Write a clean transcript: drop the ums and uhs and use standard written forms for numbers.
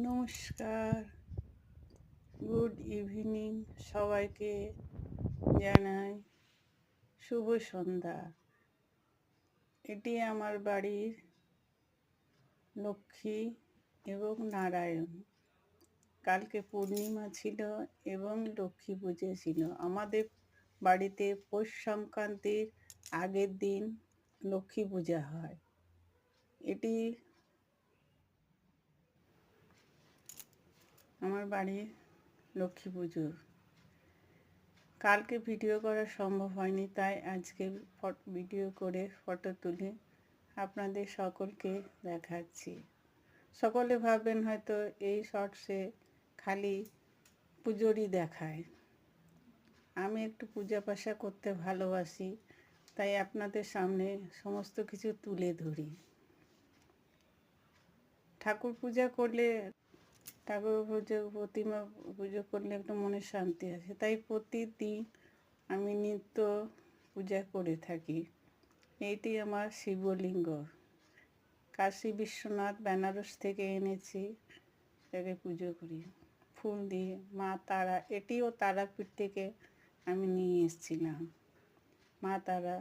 নমস্কার, good evening. সবাইকে জানাই শুভ সন্ধ্যা। এটি আমার বাড়ির লক্ষ্মী এবং নারায়ণ। কালকে পূর্ণিমা ছিল এবং লক্ষ্মী পুজো ছিল। আমাদের বাড়িতে পৌষ সংক্রান্তির আগের দিন লক্ষ্মী পূজা হয়। এটি আমার বাড়ির লক্ষ্মী পুজো। কালকে ভিডিও করা সম্ভব হয়নি, তাই আজকে ভিডিও করে ফটো তুলে আপনাদের সকলকে দেখাচ্ছি। সকলে ভাববেন হয়তো এই শর্টসে খালি পুজোরই দেখায়। আমি একটু পূজা পাশা করতে ভালোবাসি, তাই আপনাদের সামনে সমস্ত কিছু তুলে ধরি। ঠাকুর পূজা করলে, ঠাকুর পুজো, প্রতিমা পুজো করলে একটু মনে শান্তি আছে, তাই প্রতিদিন আমি নিত্য পূজা করে থাকি। এইটি আমার শিবলিঙ্গ, কাশী বিশ্বনাথ বেনারস থেকে এনেছি, এটাকে পুজো করি ফুল দিয়ে। মা তারা, এটিও তারাপীঠ থেকে আমি নিয়ে এসেছিলাম। মা তারা